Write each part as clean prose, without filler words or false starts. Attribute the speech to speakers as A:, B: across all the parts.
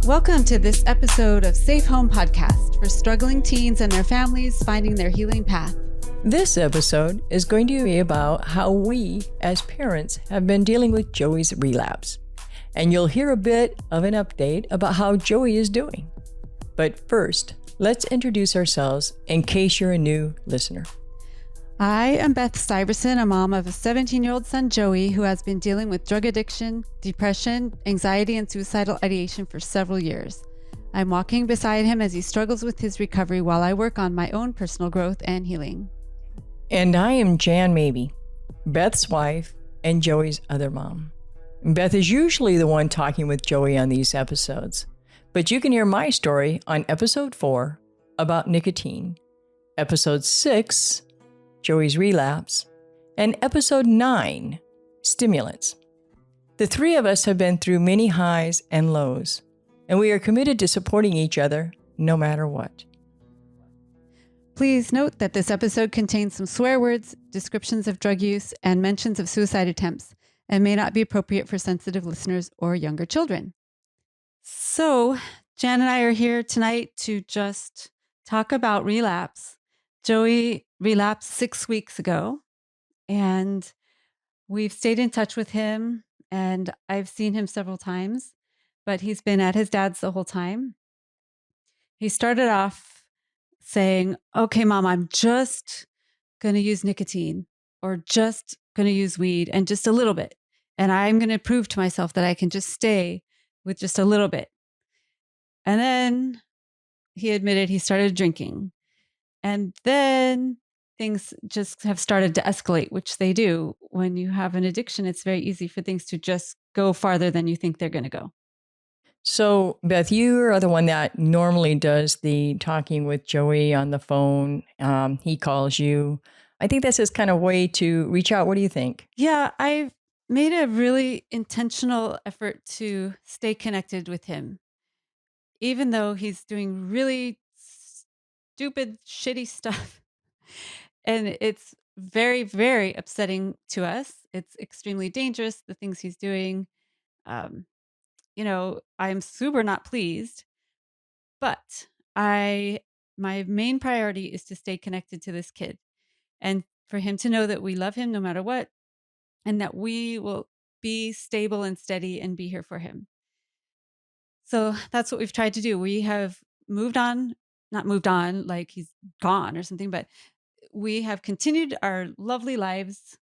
A: Welcome to this episode of Safe Home Podcast for struggling teens and their families finding their healing path.
B: This episode is going to be about how we, as parents, have been dealing with Joey's relapse. And you'll hear a bit of an update about how Joey is doing. But first, let's introduce ourselves in case you're a new listener.
A: I am Beth Syverson, a mom of a 17-year-old son, Joey, who has been dealing with drug addiction, depression, anxiety, and suicidal ideation for several years. I'm walking beside him as he struggles with his recovery while I work on my own personal growth and healing.
B: And I am Jan Mabie, Beth's wife and Joey's other mom. Beth is usually the one talking with Joey on these episodes, but you can hear my story on episode 4 about nicotine, episode 6, Joey's relapse, and episode 9, stimulants. The three of us have been through many highs and lows, and we are committed to supporting each other no matter what.
A: Please note that this episode contains some swear words, descriptions of drug use, and mentions of suicide attempts, and may not be appropriate for sensitive listeners or younger children. So, Jan and I are here tonight to just talk about relapse. Joey relapsed 6 weeks ago, and we've stayed in touch with him, and I've seen him several times, but he's been at his dad's the whole time. He started off saying, "Okay, Mom, I'm just going to use nicotine or just going to use weed and just a little bit. And I'm going to prove to myself that I can just stay with just a little bit." And then he admitted he started drinking. And then things just have started to escalate, which they do. When you have an addiction, it's very easy for things to just go farther than you think they're going to go.
B: So, Beth, you are the one that normally does the talking with Joey on the phone. He calls you. I think that's his kind of way to reach out. What do you think?
A: Yeah, I've made a really intentional effort to stay connected with him, even though he's doing really stupid, shitty stuff. And it's very, very upsetting to us. It's extremely dangerous, the things he's doing. I'm super not pleased, but my main priority is to stay connected to this kid and for him to know that we love him no matter what, and that we will be stable and steady and be here for him. So that's what we've tried to do. We have not moved on like he's gone or something, but we have continued our lovely lives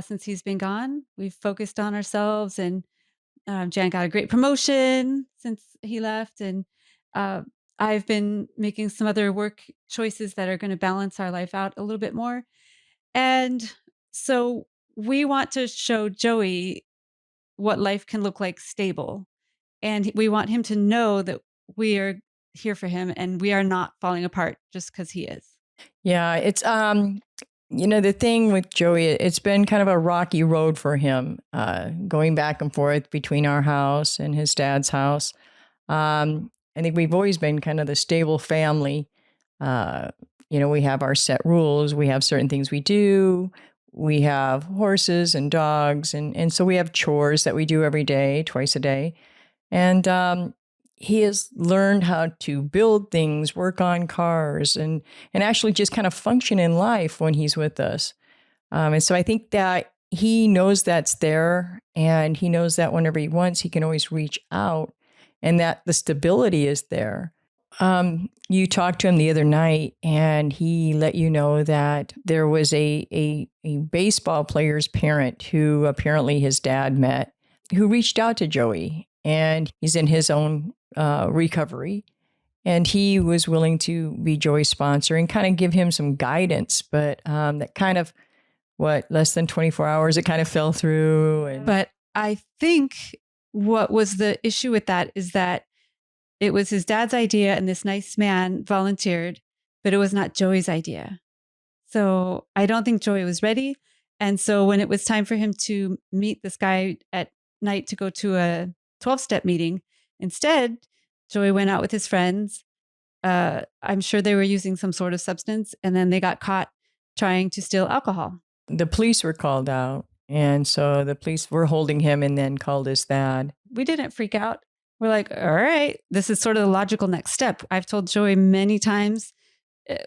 A: since he's been gone. We've focused on ourselves, and Jan got a great promotion since he left. And I've been making some other work choices that are going to balance our life out a little bit more. And so we want to show Joey what life can look like stable. And we want him to know that we are here for him and we are not falling apart just because he is.
B: Yeah, it's, the thing with Joey, it's been kind of a rocky road for him, going back and forth between our house and his dad's house. I think we've always been kind of the stable family. We have our set rules. We have certain things we do. We have horses and dogs. And so we have chores that we do every day, twice a day. And he has learned how to build things, work on cars, and actually just kind of function in life when he's with us. And so I think that he knows that's there, and he knows that whenever he wants, he can always reach out, and that the stability is there. You talked to him the other night, and he let you know that there was a baseball player's parent who apparently his dad met, who reached out to Joey. And he's in his own recovery. And he was willing to be Joey's sponsor and kind of give him some guidance. But that kind of, less than 24 hours, it kind of fell through.
A: But I think what was the issue with that is that it was his dad's idea and this nice man volunteered, but it was not Joey's idea. So I don't think Joey was ready. And so when it was time for him to meet this guy at night to go to a 12-step meeting, instead, Joey went out with his friends. I'm sure they were using some sort of substance, and then they got caught trying to steal alcohol.
B: The police were called out, and so the police were holding him and then called his dad.
A: We didn't freak out. We're like, all right, this is sort of the logical next step. I've told Joey many times,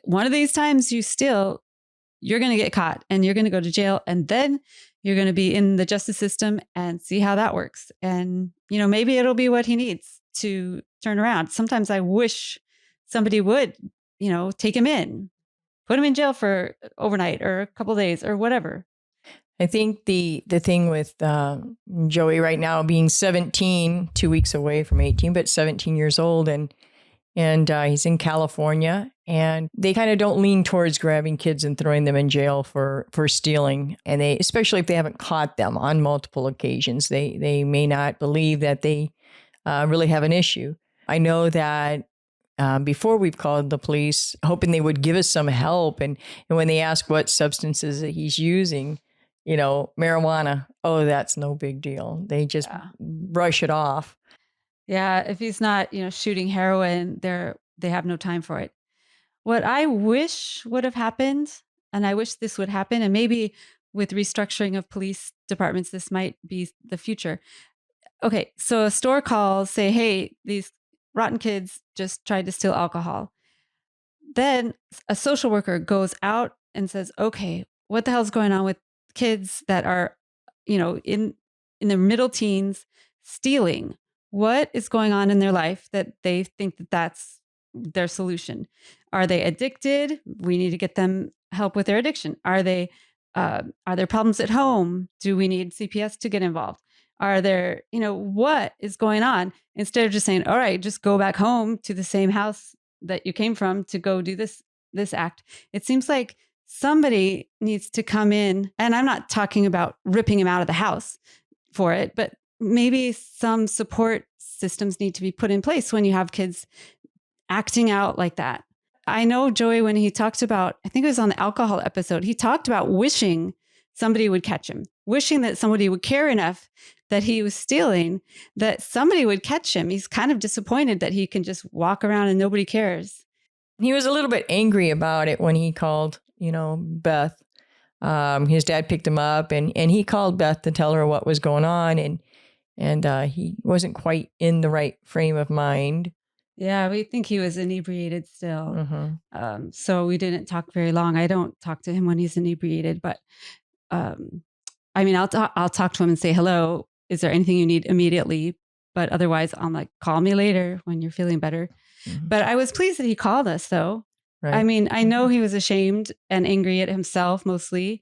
A: one of these times you steal, you're going to get caught and you're going to go to jail. And then you're going to be in the justice system and see how that works. And, maybe it'll be what he needs to turn around. Sometimes I wish somebody would, take him in, put him in jail for overnight or a couple of days or whatever.
B: I think the thing with Joey right now being 17, 2 weeks away from 18, but 17 years old, and he's in California, and they kind of don't lean towards grabbing kids and throwing them in jail for stealing. And they, especially if they haven't caught them on multiple occasions, they may not believe that they really have an issue. I know that before we've called the police, hoping they would give us some help. And when they ask what substances that he's using, marijuana, oh, that's no big deal. They just brush it off.
A: Yeah, if he's not, shooting heroin, they have no time for it. What I wish would have happened, and I wish this would happen, and maybe with restructuring of police departments, this might be the future. Okay, so a store calls, say, hey, these rotten kids just tried to steal alcohol. Then a social worker goes out and says, okay, what the hell's going on with kids that are, in their middle teens stealing? What is going on in their life that they think that that's their solution? Are they addicted? We need to get them help with their addiction. Are there problems at home? Do we need CPS to get involved? Are there, what is going on? Instead of just saying, all right, just go back home to the same house that you came from to go do this act. It seems like somebody needs to come in, and I'm not talking about ripping him out of the house for it, but maybe some support systems need to be put in place when you have kids acting out like that. I know Joey, when he talked about, I think it was on the alcohol episode, he talked about wishing somebody would catch him, wishing that somebody would care enough that he was stealing, that somebody would catch him. He's kind of disappointed that he can just walk around and nobody cares.
B: He was a little bit angry about it when he called, Beth. His dad picked him up, and he called Beth to tell her what was going on, and he wasn't quite in the right frame of mind.
A: Yeah, we think he was inebriated still. So we didn't talk very long. I don't talk to him when he's inebriated, but I'll talk to him and say, hello, is there anything you need immediately? But otherwise, I'm like, call me later when you're feeling better. But I was pleased that he called us, though. Right. I know he was ashamed and angry at himself mostly.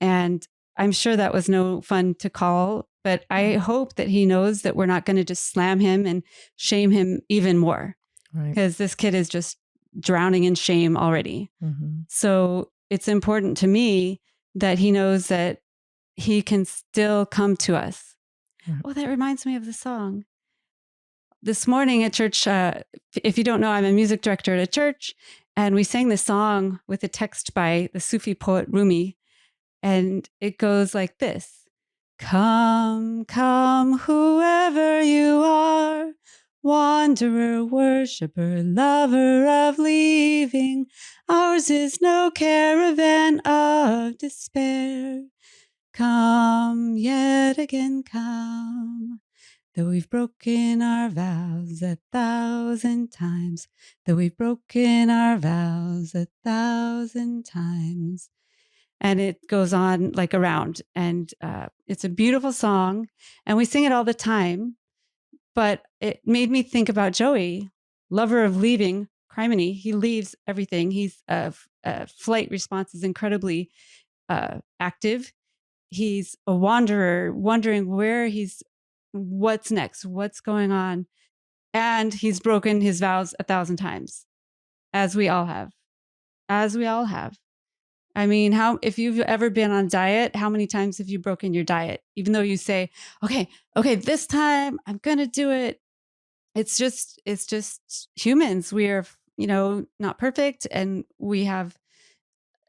A: And I'm sure that was no fun to call. But I hope that he knows that we're not going to just slam him and shame him even more. Because this kid is just drowning in shame already. So it's important to me that he knows that he can still come to us. Oh, that reminds me of the song. This morning at church, if you don't know, I'm a music director at a church, and we sang this song with a text by the Sufi poet Rumi, and it goes like this. Come, come, whoever you are, wanderer, worshiper, lover of leaving, ours is no caravan of despair. Come, yet again come, though we've broken our vows 1,000 times, though we've broken our vows 1,000 times. And it goes on like around, and it's a beautiful song, and we sing it all the time. But it made me think about Joey, lover of leaving, criminy. He leaves everything. He's flight response is incredibly active. He's a wanderer, wondering what's next, what's going on. And he's broken his vows 1,000 times, as we all have. If you've ever been on diet, how many times have you broken your diet? Even though you say, okay, this time I'm going to do it. It's just humans. We are, not perfect, and we have,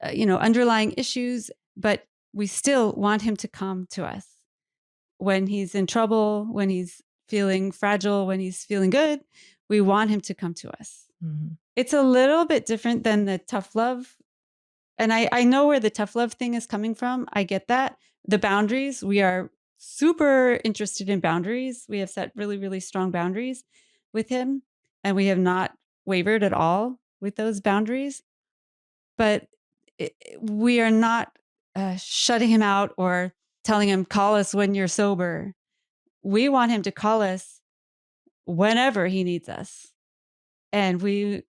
A: underlying issues, but we still want him to come to us when he's in trouble, when he's feeling fragile, when he's feeling good. We want him to come to us. It's a little bit different than the tough love. And I know where the tough love thing is coming from. I get that. The boundaries, we are super interested in boundaries. We have set really, really strong boundaries with him, and we have not wavered at all with those boundaries. But we are not shutting him out or telling him, call us when you're sober. We want him to call us whenever he needs us. And we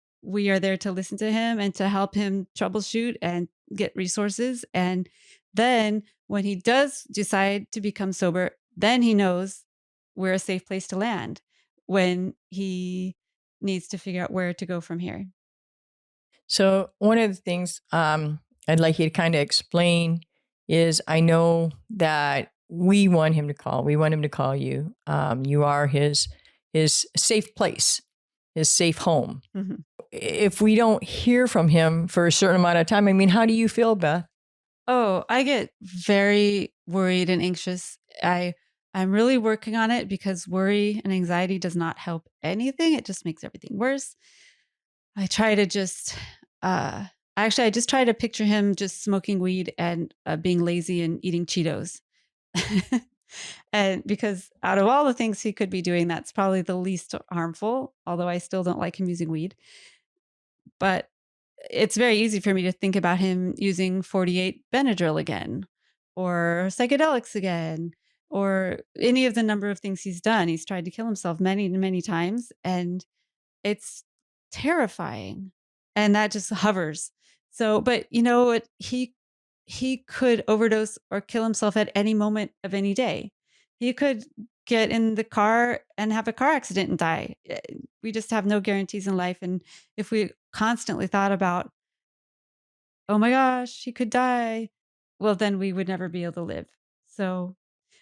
A: are there to listen to him and to help him troubleshoot and get resources. And then when he does decide to become sober, then he knows we're a safe place to land when he needs to figure out where to go from here.
B: So one of the things I'd like you to kind of explain is I know that we want him to call. We want him to call you. You are his safe place, his safe home.
A: Mhm.
B: If we don't hear from him for a certain amount of time, I mean, how do you feel, Beth?
A: Oh, I get very worried and anxious. I'm really working on it because worry and anxiety does not help anything. It just makes everything worse. I try to just I just try to picture him just smoking weed and being lazy and eating Cheetos. And because out of all the things he could be doing, that's probably the least harmful, although I still don't like him using weed. But it's very easy for me to think about him using 48 Benadryl again or psychedelics again or any of the number of things he's done. He's tried to kill himself many, many times. And it's terrifying, and that just hovers. So, but you know what? He could overdose or kill himself at any moment of any day. He could get in the car and have a car accident and die. We just have no guarantees in life, and if we constantly thought about, "Oh my gosh, he could die," well, then we would never be able to live. So,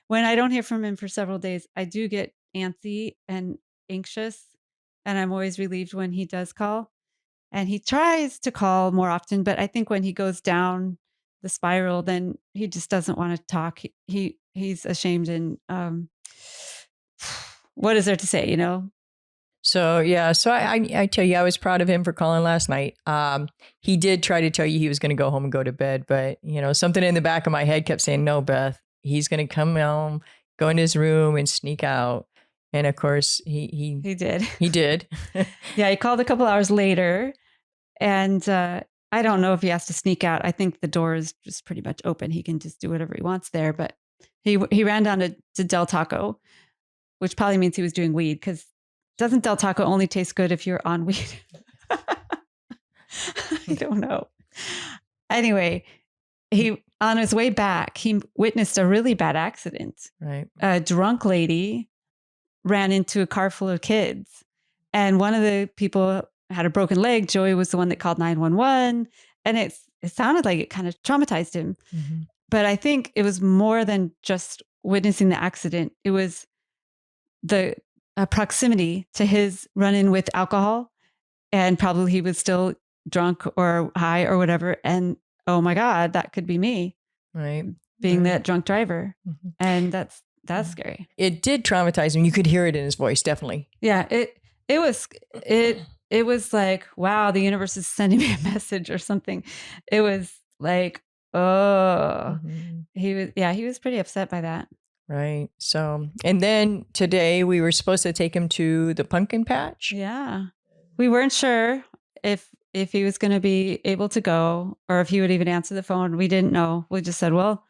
A: when I don't hear from him for several days, I do get antsy and anxious, and I'm always relieved when he does call. And he tries to call more often, but I think when he goes down the spiral, then he just doesn't want to talk. He's ashamed and what is there to say, you know?
B: So yeah, so I tell you, I was proud of him for calling last night. He did try to tell you he was going to go home and go to bed, but you know, something in the back of my head kept saying, "No, Beth, he's going to come home, go in his room, and sneak out." And of course,
A: He did.
B: he did.
A: Yeah, he called a couple hours later, and I don't know if he has to sneak out. I think the door is just pretty much open. He can just do whatever he wants there. But he ran down to Del Taco, which probably means he was doing weed because doesn't Del Taco only taste good if you're on weed? I don't know. Anyway, he on his way back, he witnessed a really bad accident.
B: Right.
A: A drunk lady ran into a car full of kids, and one of the people had a broken leg. Joey was the one that called 911, and it sounded like it kind of traumatized him.
B: Mm-hmm.
A: But I think it was more than just witnessing the accident. It was the proximity to his run-in with alcohol, and probably he was still drunk or high or whatever. And oh my God, that could be me,
B: Right.
A: being
B: Right.
A: that drunk driver.
B: Mm-hmm.
A: And that's scary.
B: It did traumatize him. You could hear it in his voice, definitely.
A: Yeah, it was it was like, wow, the universe is sending me a message or something. It was like, oh,
B: Mm-hmm.
A: he was pretty upset by that.
B: Right. So, and then today we were supposed to take him to the pumpkin patch.
A: Yeah. We weren't sure if he was going to be able to go or if he would even answer the phone. We didn't know. We just said, well,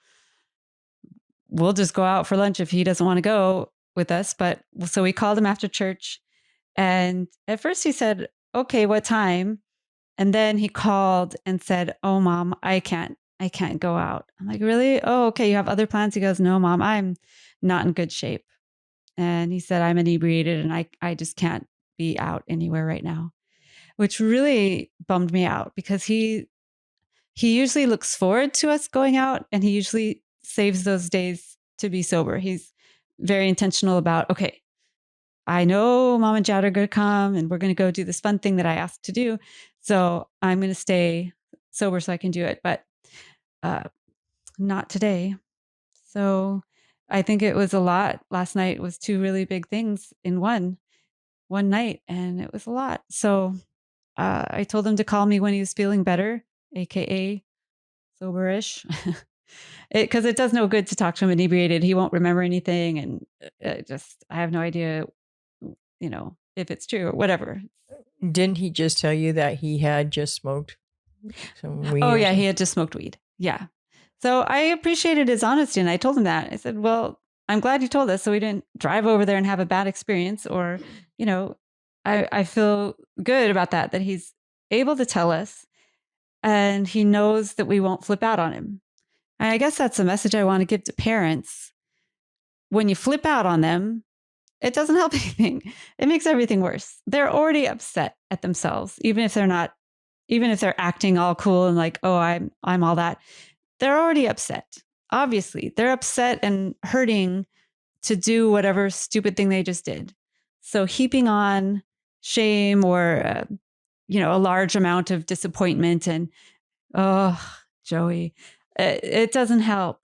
A: we'll just go out for lunch if he doesn't want to go with us. But so we called him after church, and at first he said, "Okay, what time?" And then he called and said, "Oh, Mom, I can't go out." I'm like, "Really? Oh, okay. You have other plans?" He goes, "No, Mom, I'm not in good shape." And he said, "I'm inebriated and I just can't be out anywhere right now," which really bummed me out because he usually looks forward to us going out, and he usually saves those days to be sober. He's very intentional about, okay, I know Mom and Dad are going to come and we're going to go do this fun thing that I asked to do. So I'm going to stay sober so I can do it, but uh, not today. So I think it was a lot. Last night was two really big things in one night, and it was a lot. So I told him to call me when he was feeling better, AKA soberish. Because it does no good to talk to him inebriated. He won't remember anything. And I have no idea, if it's true or whatever.
B: Didn't he just tell you that he had just smoked some weed
A: Oh,
B: or
A: yeah, he
B: something?
A: had just smoked weed. Yeah. So I appreciated his honesty, and I told him that. I said, well, I'm glad you told us so we didn't drive over there and have a bad experience. Or, I feel good about that he's able to tell us and he knows that we won't flip out on him. And I guess that's a message I want to give to parents. When you flip out on them, it doesn't help anything. It makes everything worse. They're already upset at themselves, even if they're acting all cool and like, oh, I'm all that. They're already upset. Obviously, they're upset and hurting to do whatever stupid thing they just did. So heaping on shame or a large amount of disappointment and oh, Joey, it doesn't help.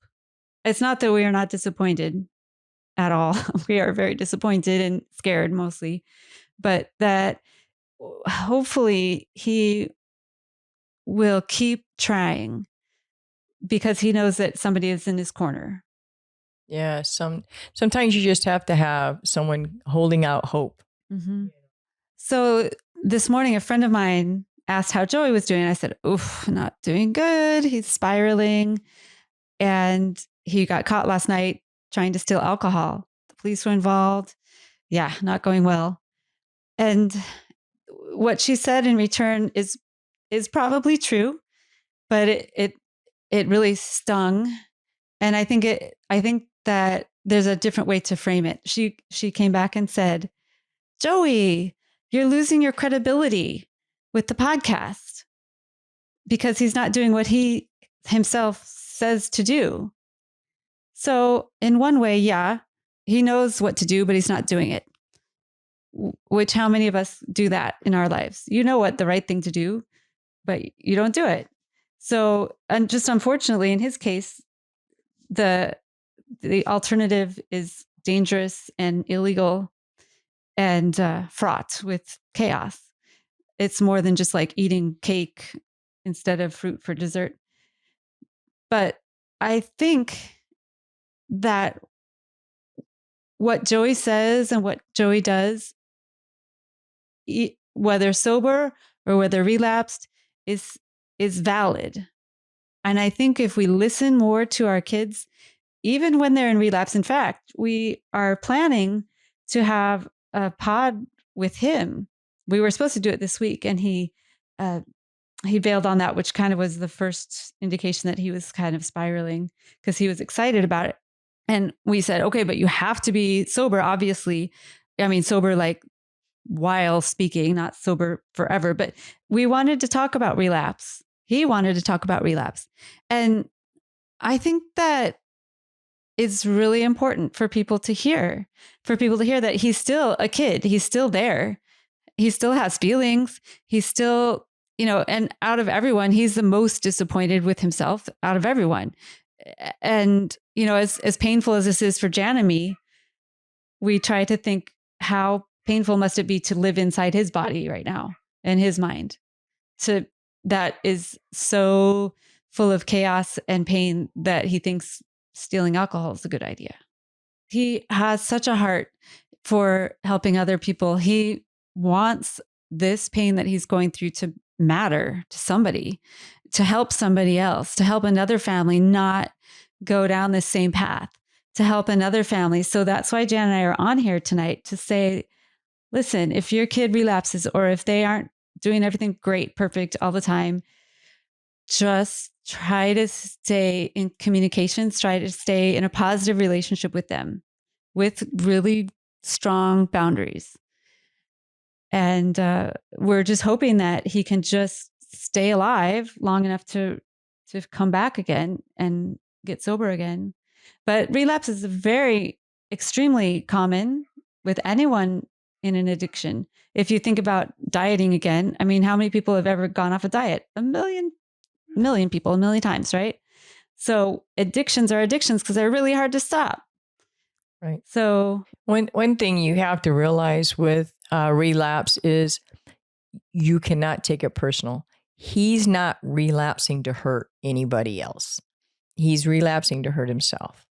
A: It's not that we are not disappointed at all. We are very disappointed and scared mostly, but that hopefully he will keep trying because he knows that somebody is in his corner.
B: Yeah, sometimes you just have to have someone holding out hope.
A: Mm-hmm. So this morning, a friend of mine asked how Joey was doing. I said, oof, not doing good. He's spiraling. And he got caught last night trying to steal alcohol. The police were involved. Yeah, not going well. And what she said in return is probably true, but it really stung. And I think that there's a different way to frame it. She came back and said, Joey, you're losing your credibility with the podcast because he's not doing what he himself says to do. So in one way, yeah, he knows what to do, but he's not doing it. Which how many of us do that in our lives? You know what the right thing to do, but you don't do it. So, and just unfortunately, in his case, the alternative is dangerous and illegal and fraught with chaos. It's more than just like eating cake instead of fruit for dessert. But I think that what Joey says and what Joey does, whether sober or whether relapsed, is valid. And I think if we listen more to our kids, even when they're in relapse, in fact, we are planning to have a pod with him. We were supposed to do it this week, and he bailed on that, which kind of was the first indication that he was kind of spiraling because he was excited about it. And we said, okay, but you have to be sober, obviously. I mean, sober like while speaking, not sober forever, but we wanted to talk about relapse. He wanted to talk about relapse. And I think that it's really important for people to hear that he's still a kid. He's still there. He still has feelings. He's still, and out of everyone, he's the most disappointed with himself out of everyone. And, as painful as this is for Jan and me, we try to think how painful must it be to live inside his body right now and his mind that is so full of chaos and pain that he thinks stealing alcohol is a good idea. He has such a heart for helping other people. He wants this pain that he's going through to matter to somebody, to help somebody else, to help another family not go down the same path, to help another family. So that's why Jan and I are on here tonight to say, listen, if your kid relapses or if they aren't doing everything great, perfect all the time, just try to stay in communications, try to stay in a positive relationship with them with really strong boundaries. And we're just hoping that he can just stay alive long enough to come back again and get sober again. But relapse is very extremely common with anyone in an addiction. If you think about dieting again, I mean, how many people have ever gone off a diet? A million people, a million times, right? So addictions are addictions because they're really hard to stop.
B: Right.
A: So
B: one thing you have to realize with relapse is you cannot take it personal. He's not relapsing to hurt anybody else. he's relapsing to hurt himself.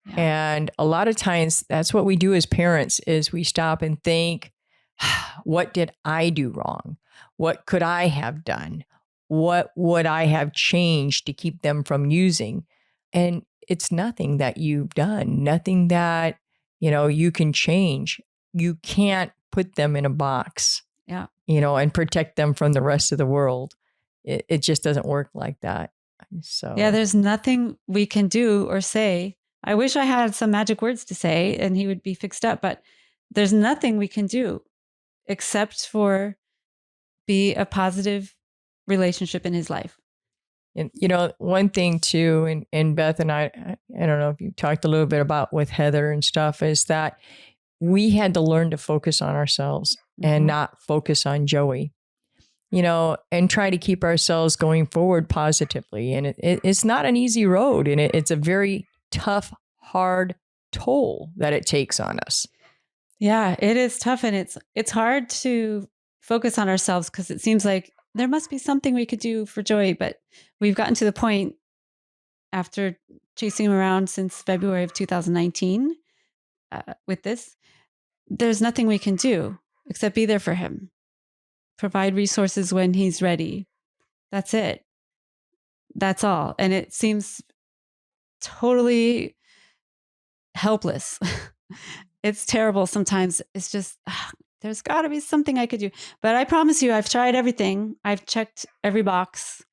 A: Yeah.
B: And a lot of times that's what we do as parents is we stop and think, what did I do wrong? What could I have done? What would I have changed to keep them from using? And it's nothing that you've done, nothing that, you can change. You can't put them in a box,
A: Yeah.
B: And protect them from the rest of the world. It just doesn't work like that. So,
A: Yeah, there's nothing we can do or say. I wish I had some magic words to say and he would be fixed up, but there's nothing we can do except for be a positive relationship in his life.
B: and one thing too, and Beth and I don't know if you talked a little bit about with Heather and stuff, is that we had to learn to focus on ourselves and not focus on Joey, and try to keep ourselves going forward positively. And it's not an easy road, and it's a very tough, hard toll that it takes on us.
A: Yeah, it is tough, and it's hard to focus on ourselves because it seems like there must be something we could do for Joey, but we've gotten to the point after chasing him around since February of 2019 with this. There's nothing we can do except be there for him, provide resources when he's ready. That's it. That's all. And it seems totally helpless. It's terrible sometimes. It's just, there's got to be something I could do. But I promise you, I've tried everything. I've checked every box.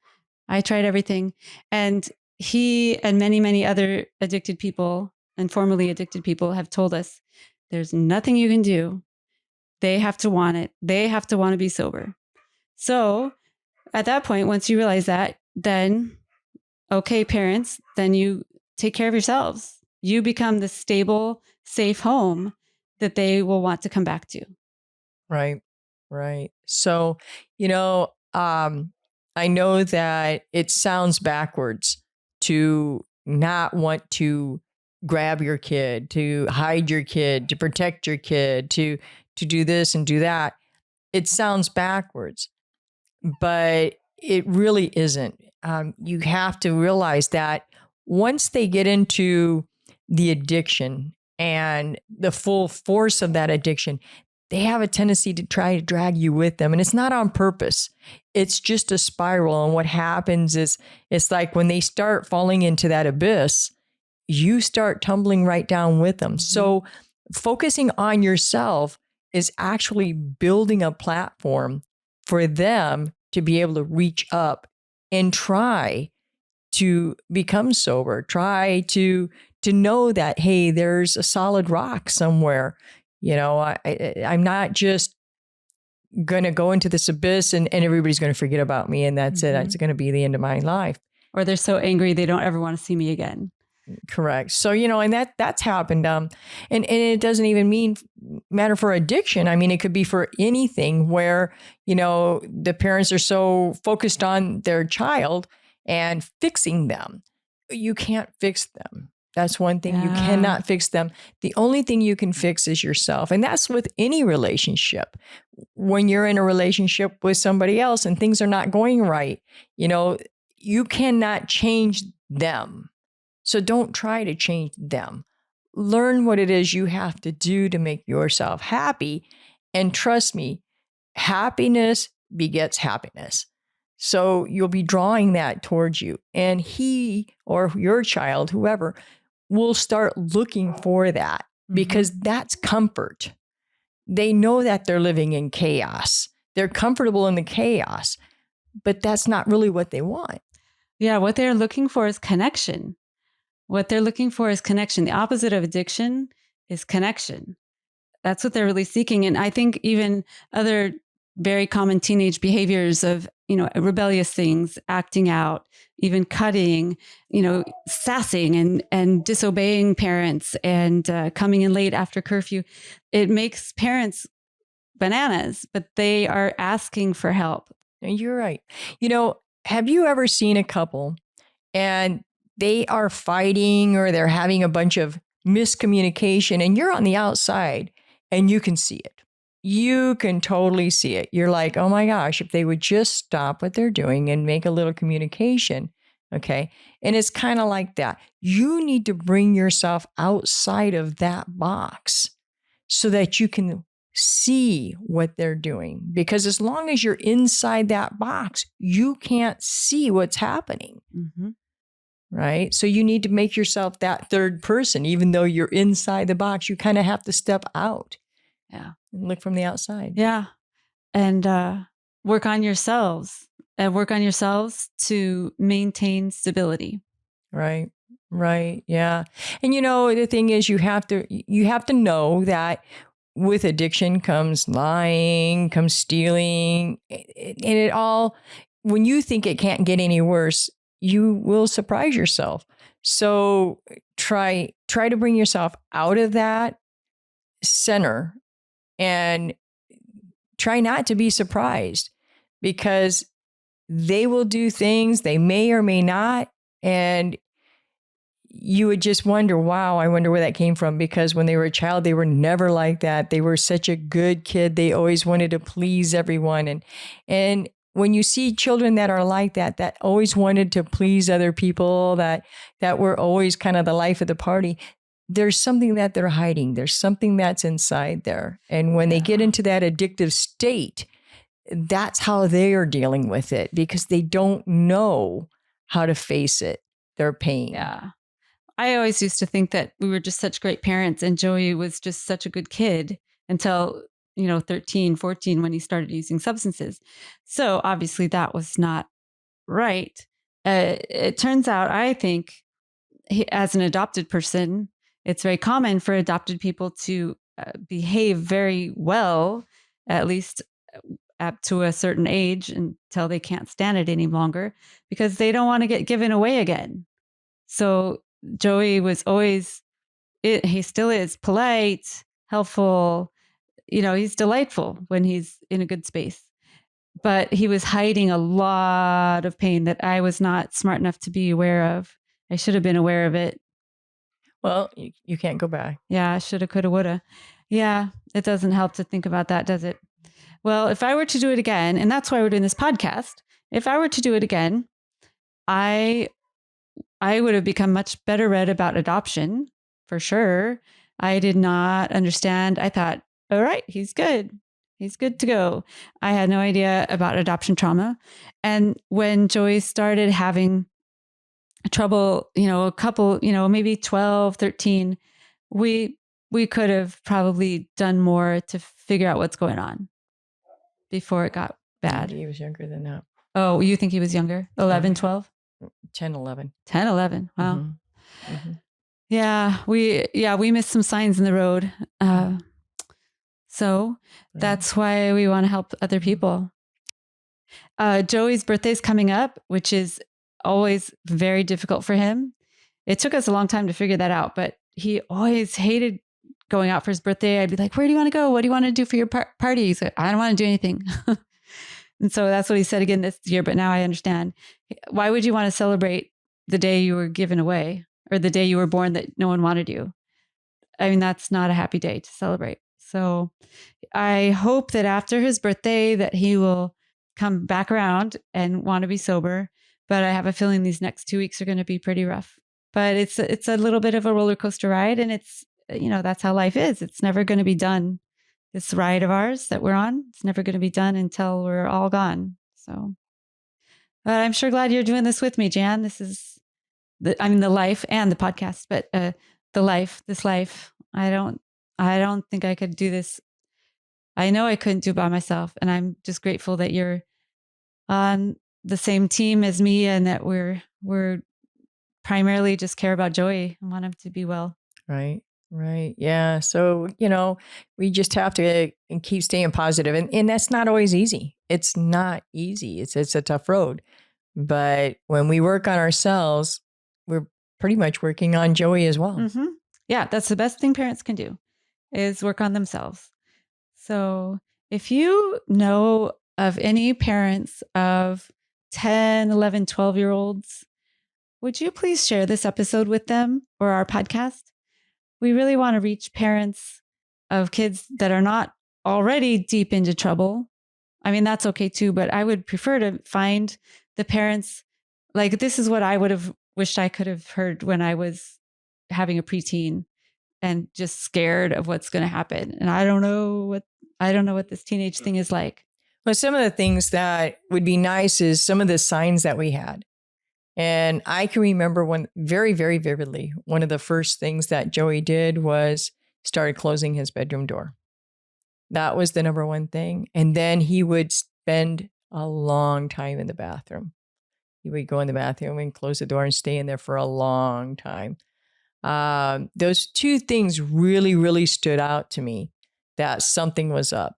A: I tried everything. And he and many, many other addicted people and formerly addicted people have told us there's nothing you can do. They have to want it. They have to want to be sober. So at that point, once you realize that, then, okay, parents, then you take care of yourselves. You become the stable, safe home that they will want to come back to.
B: Right. Right. So, I know that it sounds backwards to not want to grab your kid, to hide your kid, to protect your kid, to do this and do that. It sounds backwards, but it really isn't. You have to realize that once they get into the addiction and the full force of that addiction, they have a tendency to try to drag you with them. And it's not on purpose. It's just a spiral. And what happens is it's like when they start falling into that abyss, you start tumbling right down with them. So focusing on yourself is actually building a platform for them to be able to reach up and try to become sober, try to know that, hey, there's a solid rock somewhere. I'm not just going to go into this abyss and everybody's going to forget about me. And that's it. It's going to be the end of my life.
A: Or they're so angry they don't ever want to see me again.
B: Correct. So, and that's happened. And it doesn't even matter for addiction. I mean, it could be for anything where, the parents are so focused on their child and fixing them. You can't fix them. That's one thing. You cannot fix them. The only thing you can fix is yourself. And that's with any relationship. When you're in a relationship with somebody else and things are not going right, you cannot change them. So don't try to change them. Learn what it is you have to do to make yourself happy. And trust me, happiness begets happiness. So you'll be drawing that towards you. And he or your child, whoever, will start looking for that because that's comfort. They know that they're living in chaos. They're comfortable in the chaos, but that's not really what they want.
A: Yeah, what they're looking for is connection. What they're looking for is connection. The opposite of addiction is connection. That's what they're really seeking. And I think even other very common teenage behaviors of, rebellious things, acting out, even cutting, sassing and disobeying parents and coming in late after curfew. It makes parents bananas, but they are asking for help.
B: And you're right. Have you ever seen a couple and they are fighting or they're having a bunch of miscommunication and you're on the outside and you can see it? You can totally see it. You're like, oh my gosh, if they would just stop what they're doing and make a little communication, Okay. And it's kind of like that. You need to bring yourself outside of that box so that you can see what they're doing. Because as long as you're inside that box, you can't see what's happening.
A: Mm-hmm.
B: Right. So you need to make yourself that third person, even though you're inside the box. You kind of have to step out.
A: Yeah.
B: And look from the outside.
A: Yeah. And work on yourselves to maintain stability.
B: Right. Right. Yeah. And the thing is you have to know that with addiction comes lying, comes stealing, and it all, when you think it can't get any worse, you will surprise yourself. So try to bring yourself out of that center and try not to be surprised, because they will do things they may or may not. And you would just wonder, wow, I wonder where that came from. Because when they were a child, they were never like that. They were such a good kid. They always wanted to please everyone. And when you see children that are like that, that always wanted to please other people, that were always kind of the life of the party, there's something that they're hiding. There's something that's inside there. And when they get into that addictive state, that's how they are dealing with it, because they don't know how to face it, their pain.
A: Yeah. I always used to think that we were just such great parents and Joey was just such a good kid until, 13, 14, when he started using substances. So obviously that was not right. It turns out, I think, as an adopted person, it's very common for adopted people to behave very well, at least up to a certain age, until they can't stand it any longer, because they don't want to get given away again. So Joey was always, he still is polite, helpful. He's delightful when he's in a good space. But he was hiding a lot of pain that I was not smart enough to be aware of. I should have been aware of it.
B: Well, you can't go back.
A: Yeah, shoulda, coulda, woulda. Yeah, it doesn't help to think about that, does it? Well, if I were to do it again, and that's why we're doing this podcast, if I were to do it again, I would have become much better read about adoption, for sure. I did not understand. I thought, all right, he's good. He's good to go. I had no idea about adoption trauma. And when Joey started having trouble, a couple, maybe 12, 13, we could have probably done more to figure out what's going on before it got bad.
B: He was younger than that.
A: Oh, you think he was younger? 11, 12?
B: 10, 11.
A: 10, 11. Wow.
B: Mm-hmm. Mm-hmm.
A: Yeah, we missed some signs in the road. So that's why we want to help other people. Joey's birthday's coming up, which is always very difficult for him. It took us a long time to figure that out, but he always hated going out for his birthday. I'd be like, where do you want to go? What do you want to do for your party? He's like, I don't want to do anything. And so that's what he said again this year. But now I understand. Why would you want to celebrate the day you were given away, or the day you were born that no one wanted you? I mean, that's not a happy day to celebrate. So I hope that after his birthday that he will come back around and want to be sober. But I have a feeling these next 2 weeks are going to be pretty rough. But it's a little bit of a roller coaster ride, and it's, that's how life is. It's never going to be done. This ride of ours that we're on, it's never going to be done until we're all gone. So, but I'm sure glad you're doing this with me, Jan. This is the life and the podcast, but this life. I don't think I could do this. I know I couldn't do it by myself, and I'm just grateful that you're on the same team as me, and that we're primarily just care about Joey and want him to be well.
B: Right. Right. Yeah. So, we just have to keep staying positive. And that's not always easy. It's not easy. It's a tough road. But when we work on ourselves, we're pretty much working on Joey as well.
A: Mm-hmm. Yeah. That's the best thing parents can do, is work on themselves. So if you know of any parents of 10, 11, 12-year-olds, would you please share this episode with them or our podcast? We really want to reach parents of kids that are not already deep into trouble. I mean, that's okay too, but I would prefer to find the parents Like, this is what I would have wished I could have heard when I was having a preteen and just scared of what's going to happen. And I don't know what this teenage thing is like.
B: But some of the things that would be nice is some of the signs that we had. And I can remember one very, very vividly. One of the first things that Joey did was started closing his bedroom door. That was the number one thing. And then he would spend a long time in the bathroom. He would go in the bathroom and close the door and stay in there for a long time. Those two things really, really stood out to me that something was up.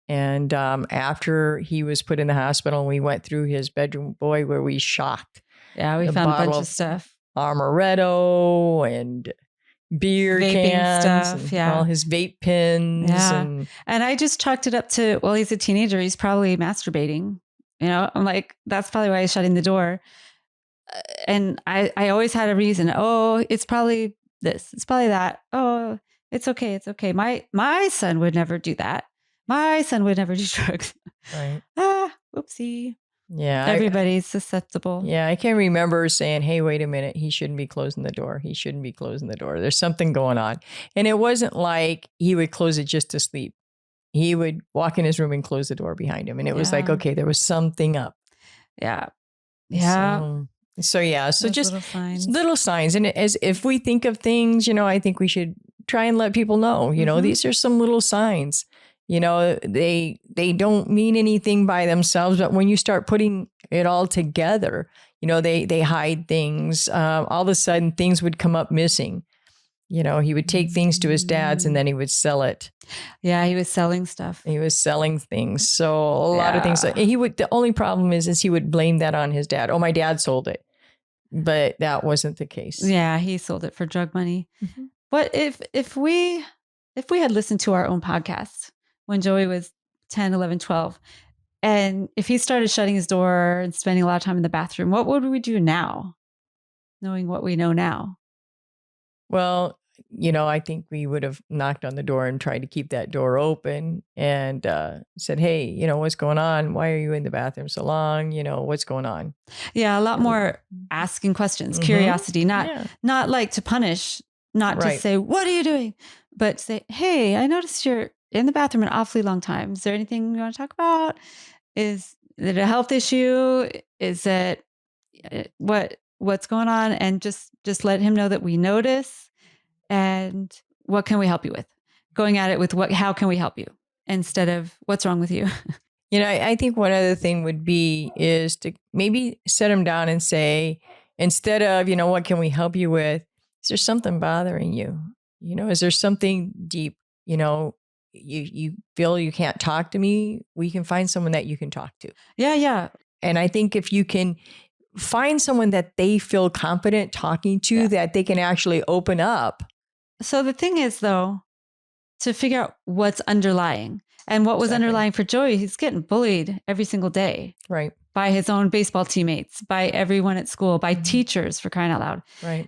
B: And after he was put in the hospital and we went through his bedroom, boy, were we shocked.
A: Yeah, we found a bunch of stuff.
B: Amaretto and beer
A: Vaping
B: cans
A: stuff,
B: and
A: yeah.
B: all his vape pens.
A: Yeah. And I just chalked it up to, well, he's a teenager. He's probably masturbating. You know, I'm like, that's probably why he's shutting the door. And I always had a reason. Oh, it's probably this. It's probably that. Oh, it's okay. It's okay. My son would never do that. My son would never do drugs.
B: Right.
A: Whoopsie.
B: Yeah.
A: Everybody's susceptible.
B: Yeah. I can remember saying, hey, wait a minute. He shouldn't be closing the door. He shouldn't be closing the door. There's something going on. And it wasn't like he would close it just to sleep. He would walk in his room and close the door behind him. And it was like, okay, there was something up.
A: Yeah. Yeah.
B: So just
A: little
B: signs. And as if we think of things, I think we should try and let people know, these are some little signs. They don't mean anything by themselves, but when you start putting it all together, they hide things. All of a sudden things would come up missing. He would take things to his dad's and then he would sell it.
A: Yeah, he was selling stuff.
B: He was selling things. So a lot of things. The only problem is he would blame that on his dad. Oh, my dad sold it. But that wasn't the case.
A: Yeah, he sold it for drug money. Mm-hmm. But if we had listened to our own podcast when Joey was 10, 11, 12, and if he started shutting his door and spending a lot of time in the bathroom, what would we do now, knowing what we know now?
B: Well, I think we would have knocked on the door and tried to keep that door open and said, hey, what's going on? Why are you in the bathroom so long? What's going on?
A: Yeah, a lot more asking questions, curiosity, not like to punish, not to say, what are you doing? But say, hey, I noticed you're in the bathroom an awfully long time. Is there anything you want to talk about? Is it a health issue? Is it what's going on? And just let him know that we notice. And what can we help you with? Going at it with how can we help you instead of what's wrong with you?
B: I think one other thing would be is to maybe set them down and say, instead of, what can we help you with? Is there something bothering you? Is there something deep? You feel you can't talk to me? We can find someone that you can talk to.
A: Yeah, yeah.
B: And I think if you can find someone that they feel confident talking to, that they can actually open up. So
A: the thing is, though, to figure out what's underlying. And what was underlying for Joey, he's getting bullied every single day.
B: Right.
A: By his own baseball teammates, by everyone at school, by teachers, for crying out loud.
B: Right.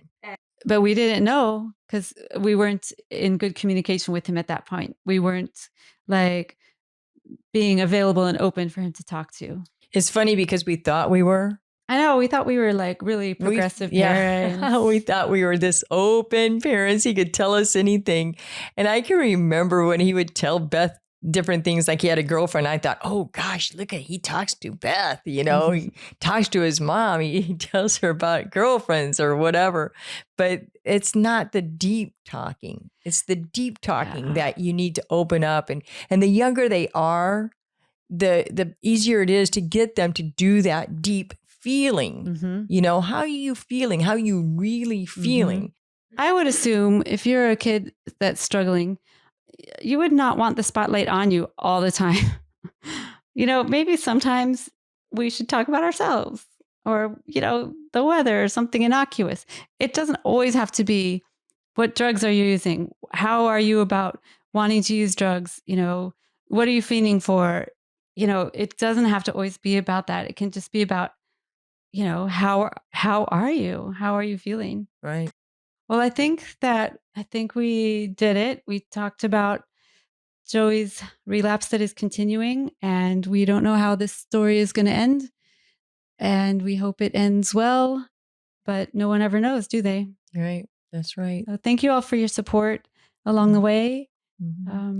A: But we didn't know because we weren't in good communication with him at that point. We weren't like being available and open for him to talk to.
B: It's funny because we thought we were.
A: I know. We thought we were like really progressive parents.
B: We thought we were this open parents. He could tell us anything. And I can remember when he would tell Beth different things, like he had a girlfriend. I thought, oh gosh, he talks to Beth, he talks to his mom. He tells her about girlfriends or whatever. But it's not the deep talking. It's the deep talking that you need to open up. And the younger they are, the easier it is to get them to do that deep feeling. How are you feeling? How are you really feeling?
A: I would assume if you're a kid that's struggling, you would not want the spotlight on you all the time. Maybe sometimes we should talk about ourselves or, the weather or something innocuous. It doesn't always have to be, what drugs are you using? How are you about wanting to use drugs? What are you feeling for? It doesn't have to always be about that. It can just be about, how are you? How are you feeling?
B: Right.
A: Well, I think we did it. We talked about Joey's relapse that is continuing, and we don't know how this story is going to end. and we hope it ends well, but no one ever knows, do they?
B: Right. That's right.
A: So thank you all for your support along the way.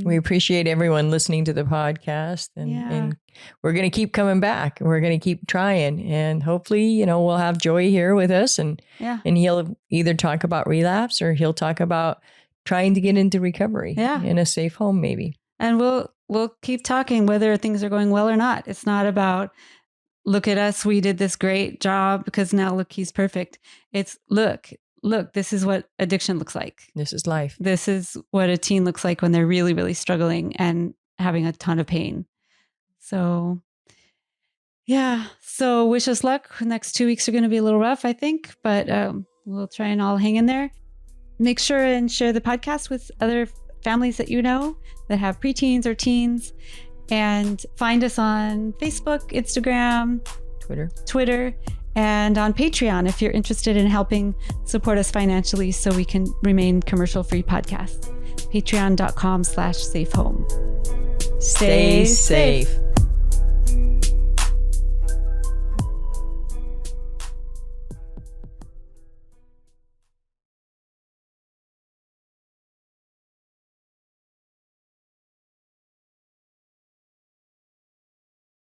B: We appreciate everyone listening to the podcast, and we're going to keep coming back. We're going to keep trying, and hopefully, we'll have Joey here with us, and he'll either talk about relapse or he'll talk about trying to get into recovery in a safe home, maybe.
A: And we'll keep talking whether things are going well or not. It's not about, look at us, we did this great job because now look, he's perfect. It's look, this is what addiction looks like.
B: This is life.
A: This is what a teen looks like when they're really, really struggling and having a ton of pain. So, so wish us luck. The next 2 weeks are going to be a little rough, I think, but we'll try and all hang in there. Make sure and share the podcast with other families that you know that have preteens or teens, and find us on Facebook, Instagram, Twitter, and on Patreon if you're interested in helping support us financially so we can remain commercial-free podcasts. Patreon.com/safehome.
B: Stay safe.